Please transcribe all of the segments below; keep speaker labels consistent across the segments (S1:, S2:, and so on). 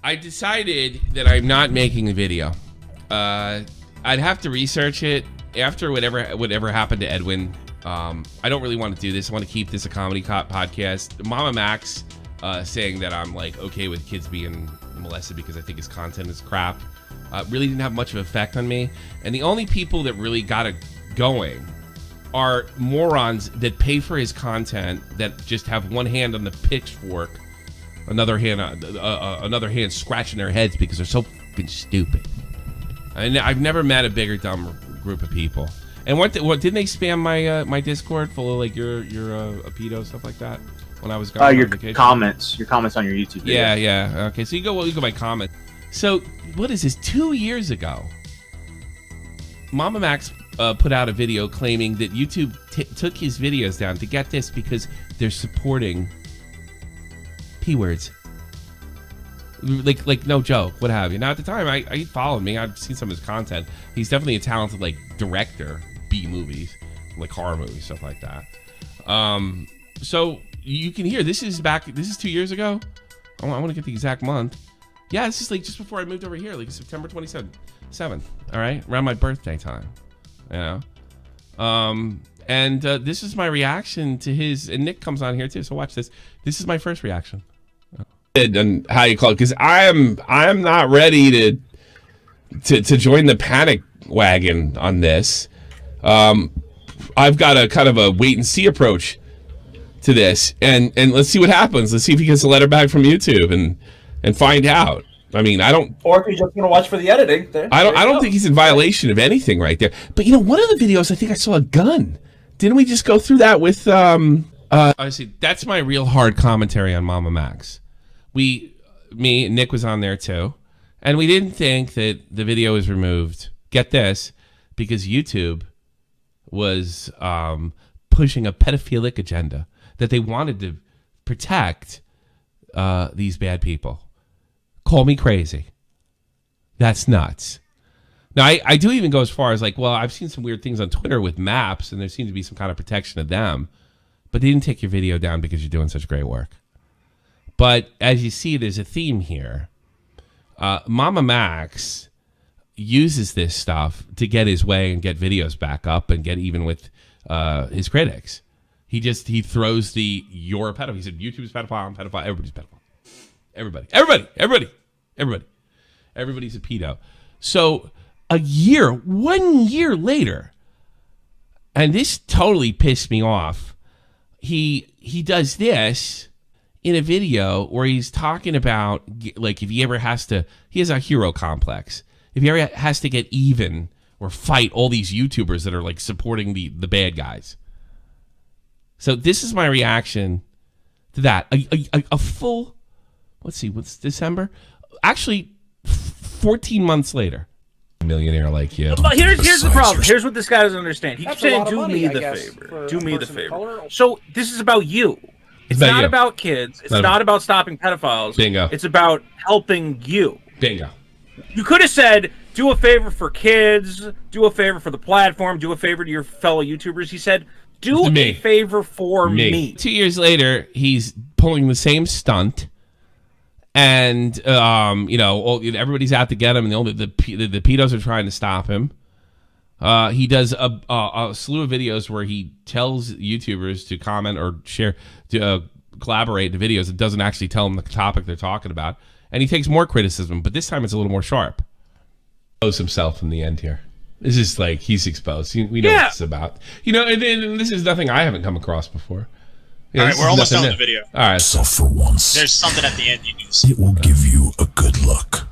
S1: I decided that I'm not making a video. I'd have to research it after whatever happened to Edwin. I don't really want to do this. I want to keep this a comedy podcast. Mamamax saying that I'm like okay with kids being molested because I think his content is crap. Really didn't have much of an effect on me. And the only people that really got it going are morons that pay for his content that just have one hand on the pitchfork, another hand scratching their heads because they're so fucking stupid. And I've never met a bigger dumb group of people. And what didn't they spam my Discord full of like you're a pedo stuff like that when I was gone
S2: your
S1: on vacation?
S2: Your comments on your YouTube video.
S1: Yeah. Okay, so you go by comment. So what is this? 2 years ago, Mamamax put out a video claiming that YouTube took his videos down to get this because they're supporting P words. Like no joke, what have you. Now at the time, he followed me. I've seen some of his content. He's definitely a talented like director, B movies, like horror movies, stuff like that. So you can hear this is 2 years ago. I want to get the exact month. Yeah, this is like just before I moved over here, like September 27th. All right, around my birthday time. You know, and this is my reaction to his. And Nick comes on here too, so watch this. This is my first reaction. And how you call it? Because I am not ready to join the panic wagon on this. I've got a kind of a wait and see approach to this, and let's see what happens. Let's see if he gets a letter back from YouTube and find out. I mean, I don't.
S3: Or if you're just gonna watch for the editing,
S1: I don't think he's in violation of anything right there. But you know, one of the videos I think I saw a gun. Didn't we just go through that with I see. That's my real hard commentary on Mamamax. Me and Nick was on there too, and we didn't think that the video was removed. Get this, because YouTube was pushing a pedophilic agenda that they wanted to protect these bad people. Call me crazy. That's nuts. Now, I do even go as far as like, well, I've seen some weird things on Twitter with maps, and there seems to be some kind of protection of them, but they didn't take your video down because you're doing such great work. But as you see, there's a theme here. Mamamax uses this stuff to get his way and get videos back up and get even with his critics. He throws you're a pedophile. He said YouTube's pedophile, I'm pedophile, everybody's pedophile. Everybody's a pedo. So 1 year later, and this totally pissed me off, he does this in a video where he's talking about like if he ever has to, he has a hero complex. If he ever has to get even or fight all these YouTubers that are like supporting the bad guys. So this is my reaction to that. A full, let's see, what's December? Actually, 14 months later. A millionaire like you.
S3: But here's the problem. Here's what this guy doesn't understand. He keeps saying, do me the favor. Do me the favor. So this is about you. It's not about kids. It's not about stopping pedophiles.
S1: Bingo.
S3: It's about helping you.
S1: Bingo.
S3: You could have said, do a favor for kids, do a favor for the platform, do a favor to your fellow YouTubers. He said, do a favor for me.
S1: 2 years later, he's pulling the same stunt. And, you know, everybody's out to get him, and the pedos are trying to stop him. He does a slew of videos where he tells YouTubers to comment or share, to collaborate in videos. It doesn't actually tell them the topic they're talking about. And he takes more criticism, but this time it's a little more sharp. Expose himself in the end here. This is like, he's exposed. We know what it's about. You know, and this is nothing I haven't come across before.
S4: All right, we're almost done with the video.
S1: All right.
S5: So for once,
S4: there's something at the end you need to see.
S5: It will give you a good look.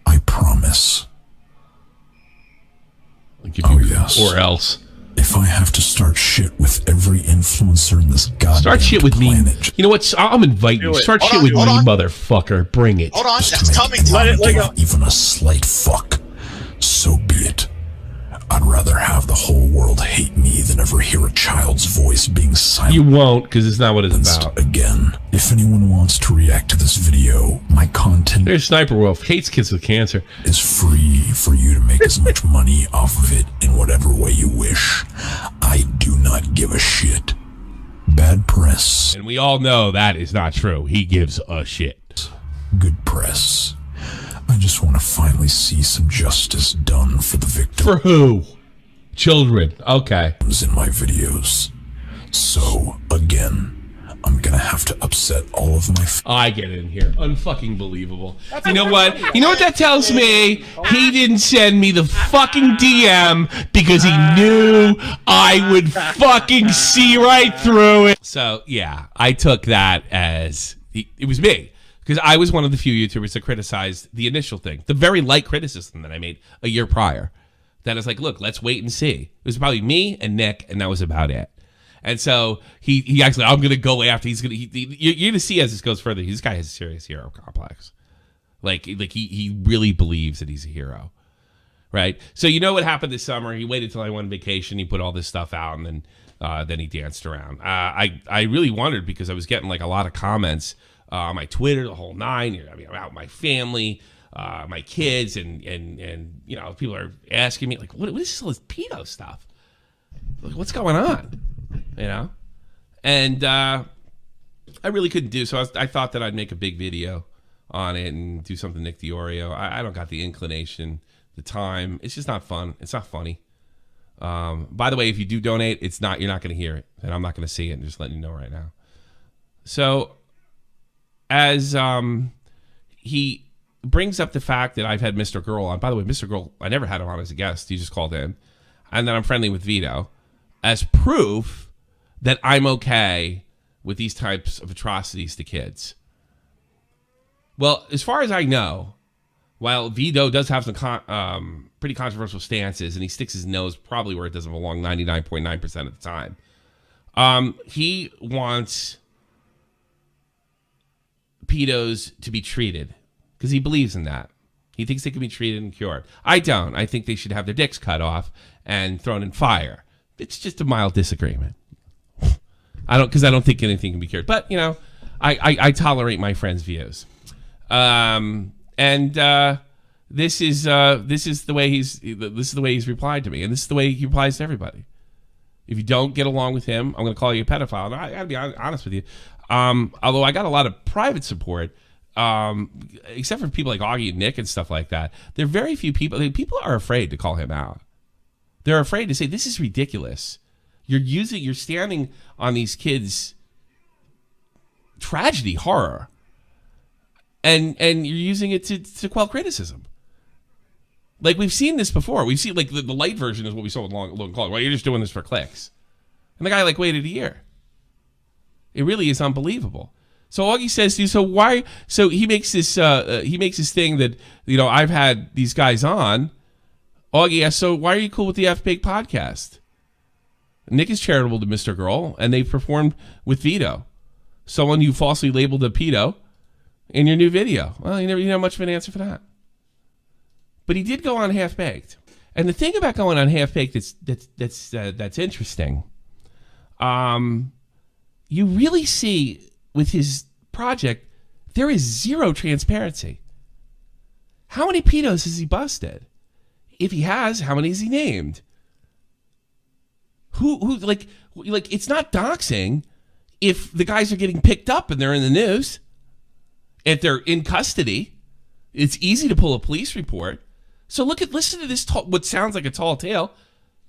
S5: I promise.
S1: Oh, yes. Or else.
S5: If I have to start shit with every influencer in this goddamn
S1: Start shit with
S5: planet,
S1: me. You know what? I'm inviting you. Start shit with me, motherfucker. Bring it.
S4: Hold on,
S5: just
S4: that's
S5: to
S4: coming.
S5: Let it go. Even a slight fuck. So be it. I'd rather have the whole world hate me than ever hear a child's voice being silenced.
S1: You won't, because it's not what it's about.
S5: Again, if anyone wants to react to this video, my content...
S1: There's Sniper Wolf. Hates kids with cancer.
S5: ...is free for you to make as much money off of it in whatever way you wish. I do not give a shit. Bad press.
S1: And we all know that is not true. He gives a shit.
S5: Good press. I just want to finally see some justice done for the victims.
S1: For who? Children. Okay.
S5: In my videos. So, again, I'm gonna have to upset all of my...
S1: I get in here. Unfucking believable. You know what? You know what that tells me? He didn't send me the fucking DM because he knew I would fucking see right through it. So, yeah, I took that as... It was me. Because I was one of the few YouTubers that criticized the initial thing. The very light criticism that I made a year prior. That is like, look, let's wait and see. It was probably me and Nick, and that was about it. And so he actually, I'm going to go after, you're going to see as this goes further, this guy has a serious hero complex. Like he really believes that he's a hero. Right? So you know what happened this summer? He waited till I went on vacation. He put all this stuff out, and then he danced around. I really wondered because I was getting like a lot of comments on my Twitter, the whole nine. I mean, about my family, my kids, and you know, people are asking me like, what is all this pedo stuff? Like, what's going on? You know, and I really couldn't do so. I thought that I'd make a big video on it and do something Nick DiOrio. I don't got the inclination, the time. It's just not fun. It's not funny. By the way, if you do donate, you're not going to hear it, and I'm not going to see it. And just letting you know right now. So, as he brings up the fact that I've had Mr. Girl on. By the way, Mr. Girl, I never had him on as a guest. He just called in, and then I'm friendly with Vito, as proof that I'm okay with these types of atrocities to kids. Well, as far as I know, while Vito does have some pretty controversial stances, and he sticks his nose probably where it doesn't belong 99.9% of the time, he wants pedos to be treated because he believes in that. He thinks they can be treated and cured. I don't. I think they should have their dicks cut off and thrown in fire. It's just a mild disagreement. I don't think anything can be cured. But, you know, I tolerate my friends' views. This is the way he's replied to me, and this is the way he replies to everybody. If you don't get along with him, I'm going to call you a pedophile. And I got to be honest with you. Although I got a lot of private support, except for people like Augie and Nick and stuff like that, there are very few people. People are afraid to call him out. They're afraid to say, this is ridiculous. You're standing on these kids' tragedy, horror, and you're using it to quell criticism. Like, we've seen this before. We've seen, like, the light version is what we saw with Logan Paul. Well, you're just doing this for clicks. And the guy, like, waited a year. It really is unbelievable. So Augie says to you, so he makes this thing that, you know, I've had these guys on. Augie asks, so why are you cool with the F-Bake podcast? Nick is charitable to Mr. Girl, and they've performed with Vito, someone you falsely labeled a pedo in your new video. Well, you never have much of an answer for that. But he did go on Half-Baked. And the thing about going on Half-Baked that's interesting, you really see with his project, there is zero transparency. How many pedos has he busted? If he has, how many has he named? Who like it's not doxing if the guys are getting picked up and they're in the news. If they're in custody, it's easy to pull a police report. So listen to this what sounds like a tall tale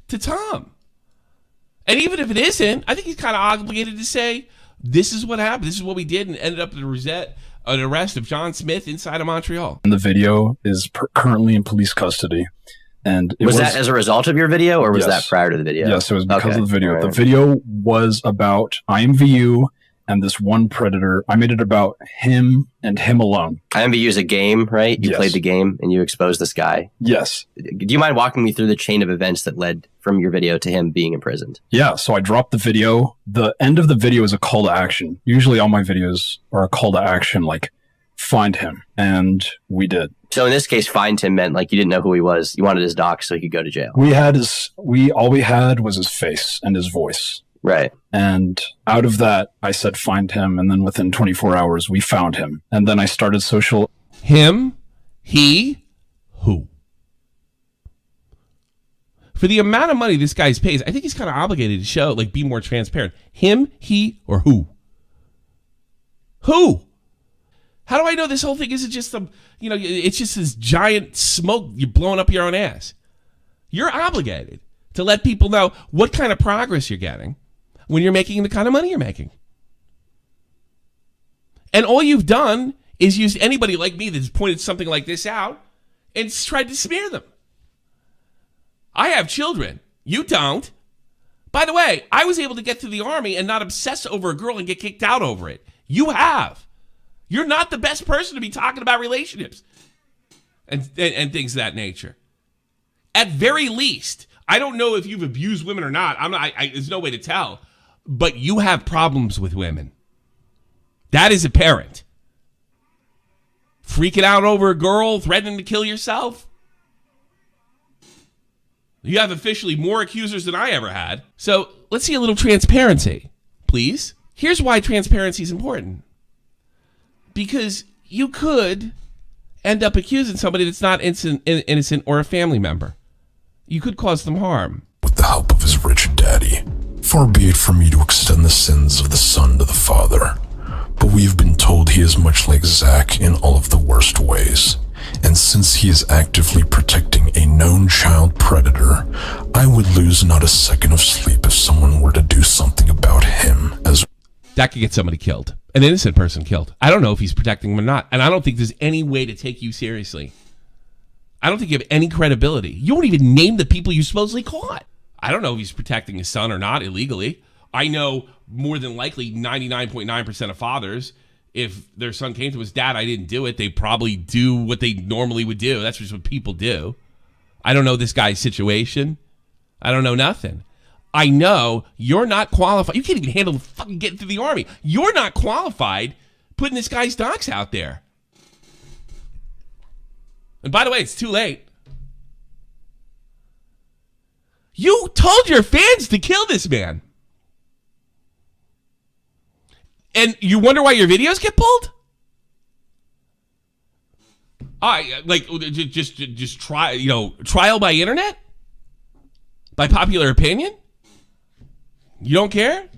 S1: to Tom. And even if it isn't, I think he's kind of obligated to say, this is what happened. This is what we did, and ended up at an arrest of John Smith inside of Montreal.
S6: And the video is currently in police custody. And
S7: was that as a result of your video, or was that prior to the video?
S6: Yes, it was because of the video. Right. The video was about IMVU and this one predator. I made it about him and him alone.
S7: IMVU is a game, right? You played the game and you exposed this guy.
S6: Yes.
S7: Do you mind walking me through the chain of events that led from your video to him being imprisoned?
S6: Yeah, so I dropped the video. The end of the video is a call to action. Usually all my videos are a call to action, like find him. And we did.
S7: So in this case, find him meant like you didn't know who he was. You wanted his doc so he could go to jail.
S6: All we had was his face and his voice.
S7: Right.
S6: And out of that, I said, find him. And then within 24 hours, we found him. And then I started social.
S1: Him, he, who? For the amount of money this guy's pays, I think he's kind of obligated to show, like, be more transparent. Him, he, or who? Who? How do I know this whole thing isn't just some, it's just this giant smoke you're blowing up your own ass? You're obligated to let people know what kind of progress you're getting when you're making the kind of money you're making. And all you've done is used anybody like me that's pointed something like this out and tried to smear them. I have children. You don't. By the way, I was able to get to the Army and not obsess over a girl and get kicked out over it. You have. You're not the best person to be talking about relationships and things of that nature. At very least, I don't know if you've abused women or not. There's no way to tell. But you have problems with women. That is apparent. Freaking out over a girl, threatening to kill yourself. You have officially more accusers than I ever had. So let's see a little transparency, please. Here's why transparency is important. Because you could end up accusing somebody that's not innocent or a family member. You could cause them harm.
S5: With the help of his rich daddy, far be it from me to extend the sins of the son to the father. But we have been told he is much like Zach in all of the worst ways. And since he is actively protecting a known child predator, I would lose not a second of sleep if someone were to do something about him as
S1: that could get somebody killed. An innocent person killed. I don't know if he's protecting them or not. And I don't think there's any way to take you seriously. I don't think you have any credibility. You won't even name the people you supposedly caught. I don't know if he's protecting his son or not illegally. I know more than likely 99.9% of fathers, if their son came to his dad, I didn't do it, they probably do what they normally would do. That's just what people do. I don't know this guy's situation. I don't know nothing. I know you're not qualified. You can't even handle the fucking getting through the Army. You're not qualified putting this guy's docs out there. And by the way, it's too late. You told your fans to kill this man. And you wonder why your videos get pulled? Just try, trial by internet? By popular opinion? You don't care?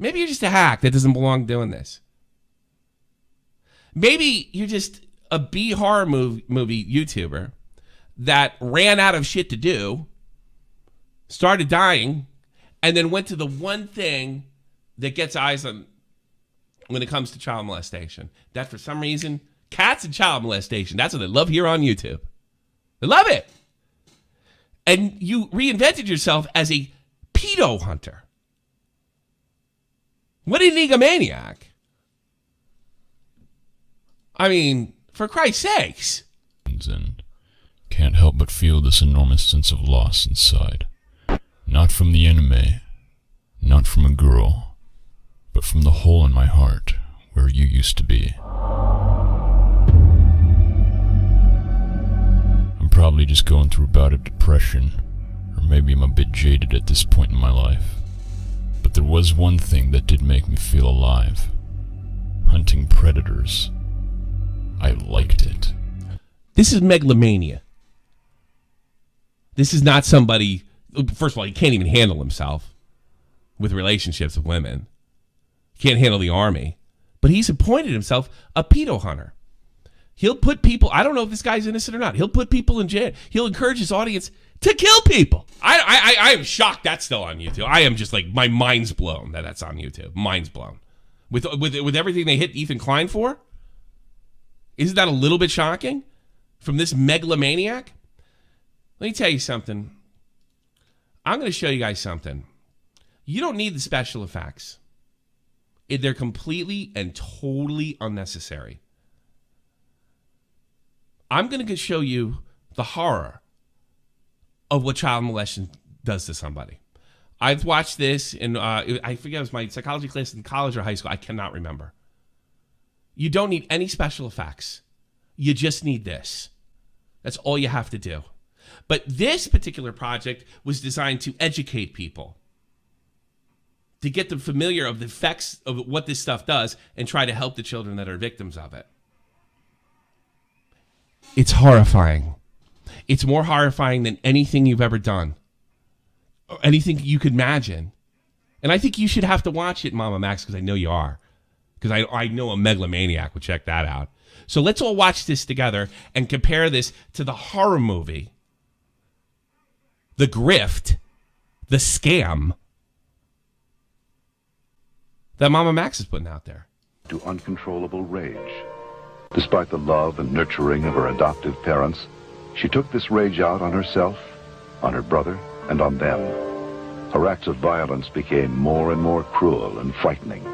S1: Maybe you're just a hack that doesn't belong doing this. Maybe you're just a B horror movie YouTuber that ran out of shit to do, started dying, and then went to the one thing that gets eyes on when it comes to child molestation. That for some reason, cats and child molestation, that's what they love here on YouTube. They love it. And you reinvented yourself as a pedo hunter. What an egomaniac. I mean, for Christ's sakes.
S8: And can't help but feel this enormous sense of loss inside. Not from the enemy, not from a girl, but from the hole in my heart where you used to be. I'm probably just going through a bout of depression, or maybe I'm a bit jaded at this point in my life. But there was one thing that did make me feel alive. Hunting predators. I liked it.
S1: This is Megalomania. This is not somebody... First of all, he can't even handle himself with relationships with women. He can't handle the Army. But he's appointed himself a pedo hunter. He'll put people... I don't know if this guy's innocent or not. He'll put people in jail. He'll encourage his audience to kill people. I am shocked that's still on YouTube. I am just like... My mind's blown that that's on YouTube. Mind's blown. With everything they hit Ethan Klein for? Isn't that a little bit shocking? From this megalomaniac? Let me tell you something. I'm going to show you guys something. You don't need the special effects. They're completely and totally unnecessary. I'm going to show you the horror of what child molestation does to somebody. I've watched this in, I forget, it was my psychology class in college or high school. I cannot remember. You don't need any special effects. You just need this. That's all you have to do. But this particular project was designed to educate people, to get them familiar of the effects of what this stuff does and try to help the children that are victims of it. It's horrifying. It's more horrifying than anything you've ever done, or anything you could imagine. And I think you should have to watch it, Mamamax, because I know you are. because I know a megalomaniac would check that out. So let's all watch this together and compare this to the horror movie, The Grift, The Scam, that Mamamax is putting out there.
S9: To uncontrollable rage. Despite the love and nurturing of her adoptive parents, she took this rage out on herself, on her brother, and on them. Her acts of violence became more and more cruel and frightening.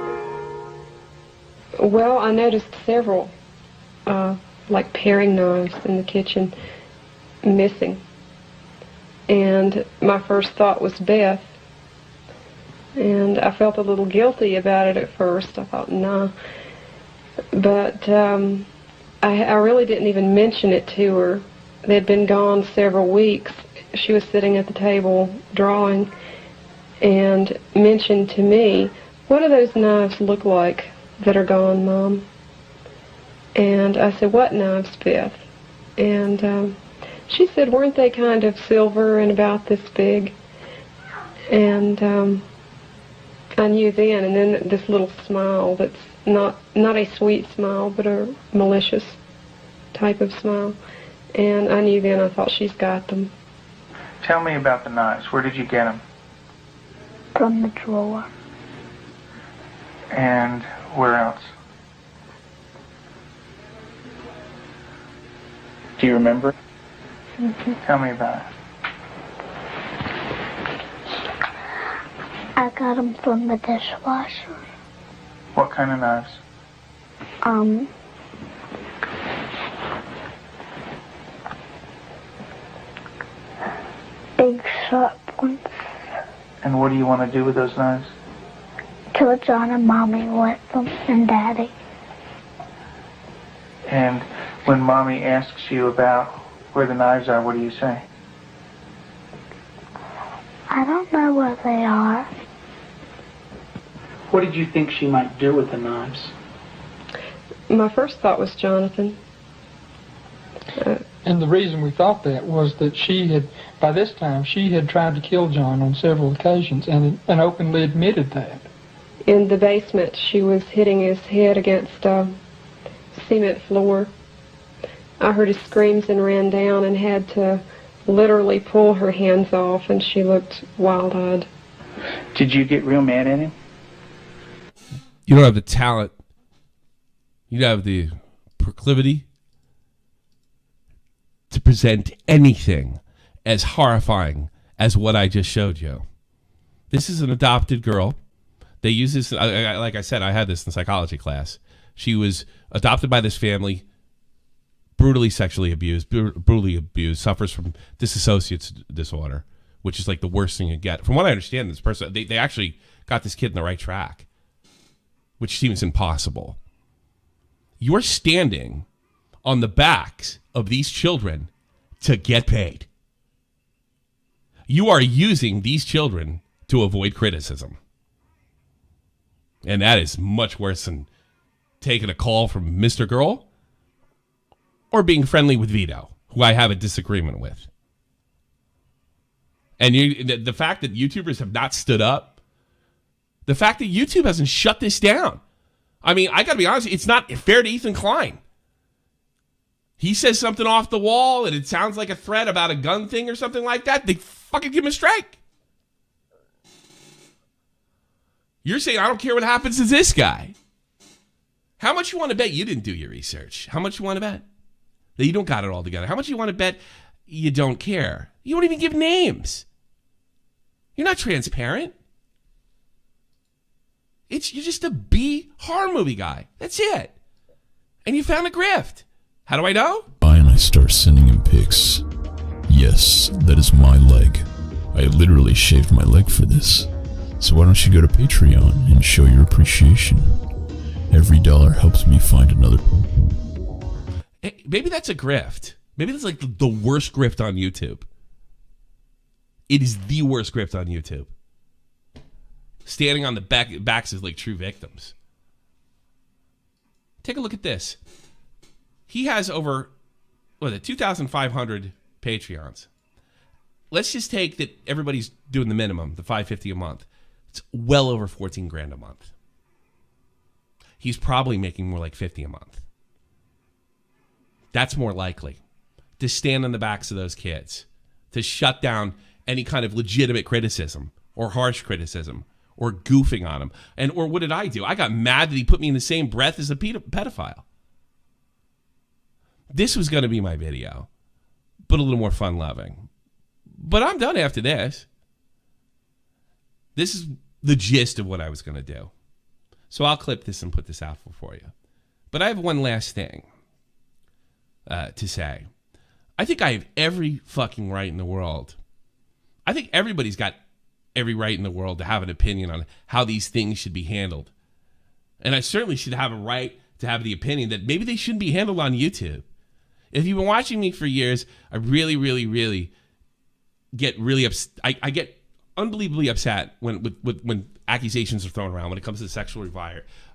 S10: Well, I noticed several, like paring knives in the kitchen, missing. And my first thought was Beth. And I felt a little guilty about it at first. I thought, nah. But I really didn't even mention it to her. They'd been gone several weeks. She was sitting at the table drawing and mentioned to me, what do those knives look like that are gone, Mom? And I said, what knives, Beth? And she said, weren't they kind of silver and about this big? And I knew then, and then this little smile that's not a sweet smile, but a malicious type of smile. And I knew then, I thought, she's got them.
S3: Tell me about the knives. Where did you get them?
S11: From the drawer.
S3: And where else? Do you remember?
S11: Mm-hmm.
S3: Tell me about it.
S11: I got them from the dishwasher.
S3: What kind of knives?
S11: Big sharp ones.
S3: And what do you want to do with those knives?
S11: Kill John and Mommy with them, and Daddy.
S3: And when Mommy asks you about where the knives are, what do you say?
S11: I don't know where they are.
S3: What did you think she might do with the knives?
S10: My first thought was Jonathan.
S12: And the reason we thought that was that she had, by this time, she had tried to kill John on several occasions and openly admitted that.
S10: In the basement, she was hitting his head against a cement floor. I heard his screams and ran down and had to literally pull her hands off, and she looked wild-eyed.
S3: Did you get real mad at him?
S1: You don't have the talent. You have the proclivity to present anything as horrifying as what I just showed you. This is an adopted girl. They use this, like I said, I had this in psychology class. She was adopted by this family, brutally sexually abused, suffers from dissociative disorder, which is like the worst thing you get. From what I understand, this person, they actually got this kid in the right track, which seems impossible. You're standing on the backs of these children to get paid. You are using these children to avoid criticism. And that is much worse than taking a call from Mr. Girl or being friendly with Vito, who I have a disagreement with. And the fact that YouTubers have not stood up, the fact that YouTube hasn't shut this down. I mean, I got to be honest, it's not fair to Ethan Klein. He says something off the wall and it sounds like a threat about a gun thing or something like that. They fucking give him a strike. You're saying, I don't care what happens to this guy. How much you want to bet you didn't do your research? How much you want to bet that you don't got it all together? How much you want to bet you don't care? You don't even give names. You're not transparent. You're just a B horror movie guy. That's it. And you found a grift. How do I know?
S8: And I start sending him pics. Yes, that is my leg. I literally shaved my leg for this. So why don't you go to Patreon and show your appreciation? Every dollar helps me find another.
S1: Hey, maybe that's a grift. Maybe that's like the worst grift on YouTube. It is the worst grift on YouTube. Standing on the backs of like true victims. Take a look at this. He has over 2,500 Patreons. Let's just take that everybody's doing the minimum, the $5.50 a month. It's well over 14 grand a month. he's probably making more like $50 a month. That's more likely to stand on the backs of those kids, to shut down any kind of legitimate criticism or harsh criticism or goofing on him. Or what did I do? I got mad that he put me in the same breath as a pedophile. This was going to be my video, but a little more fun-loving. But I'm done after this. This is the gist of what I was going to do. So I'll clip this and put this out for you. But I have one last thing to say. I think I have every fucking right in the world. I think everybody's got every right in the world to have an opinion on how these things should be handled. And I certainly should have a right to have the opinion that maybe they shouldn't be handled on YouTube. If you've been watching me for years, I really, really, really get really upset. I get unbelievably upset when accusations are thrown around when it comes to sexual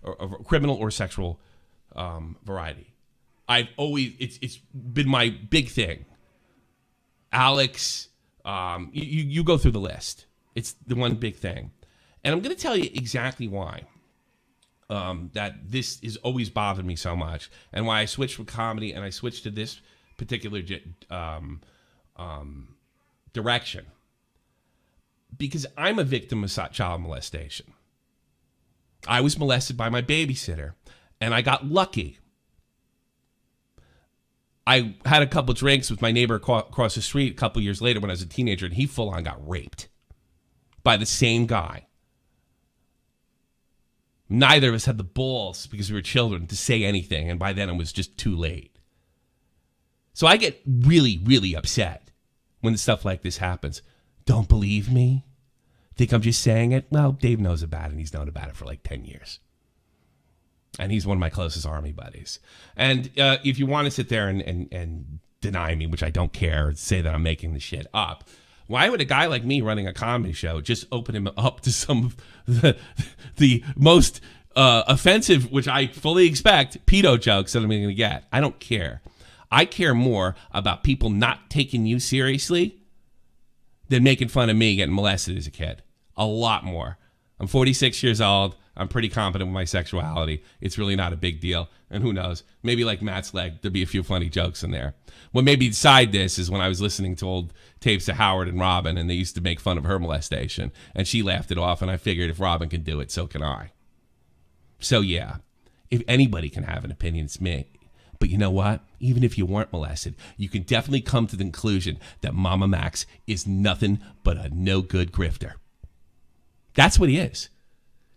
S1: or criminal or sexual variety. I've always, it's been my big thing. Alex, you go through the list. It's the one big thing. And I'm going to tell you exactly why that this is always bothered me so much and why I switched from comedy and I switched to this particular direction. Because I'm a victim of child molestation. I was molested by my babysitter and I got lucky. I had a couple drinks with my neighbor across the street a couple years later when I was a teenager, and he full on got raped by the same guy. Neither of us had the balls, because we were children, to say anything, and by then it was just too late. So I get really, really upset when stuff like this happens. Don't believe me? Think I'm just saying it? Well, Dave knows about it, and he's known about it for like 10 years. And he's one of my closest army buddies. And if you want to sit there and deny me, which I don't care, say that I'm making the shit up, why would a guy like me running a comedy show just open him up to some of the most offensive, which I fully expect, pedo jokes that I'm going to get? I don't care. I care more about people not taking you seriously than making fun of me getting molested as a kid. A lot more. I'm 46 years old. I'm pretty confident with my sexuality. It's really not a big deal. And who knows? Maybe like Matt's leg, there'll be a few funny jokes in there. What made me decide this is when I was listening to old tapes of Howard and Robin, and they used to make fun of her molestation. And she laughed it off, and I figured if Robin can do it, so can I. So yeah, if anybody can have an opinion, it's me. But you know what? Even if you weren't molested, you can definitely come to the conclusion that Mamamax is nothing but a no-good grifter. That's what he is.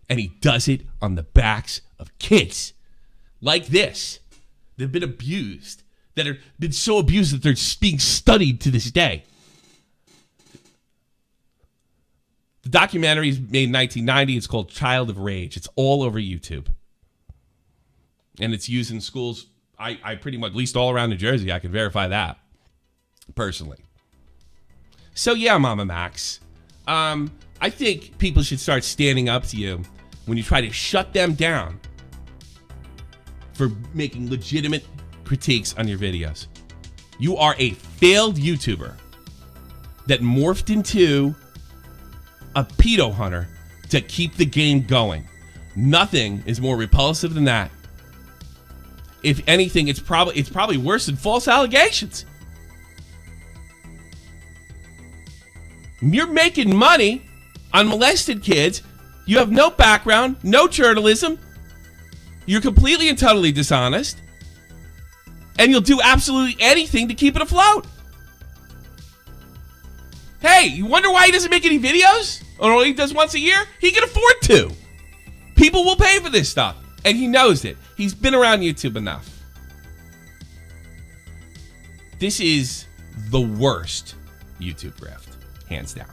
S1: And he does it on the backs of kids like this. They've been abused, that have been so abused that they're being studied to this day. The documentary is made in 1990. It's called Child of Rage. It's all over YouTube. And it's used in schools, I pretty much, at least all around New Jersey. I can verify that personally. So yeah, Mamamax. I think people should start standing up to you when you try to shut them down for making legitimate critiques on your videos. You are a failed YouTuber that morphed into a pedo hunter to keep the game going. Nothing is more repulsive than that. If anything, it's probably worse than false allegations. You're making money on molested kids. You have no background, no journalism. You're completely and totally dishonest. And you'll do absolutely anything to keep it afloat. Hey, you wonder why he doesn't make any videos? Or only does once a year? He can afford to. People will pay for this stuff. And he knows it. He's been around YouTube enough. This is the worst YouTube grift, hands down.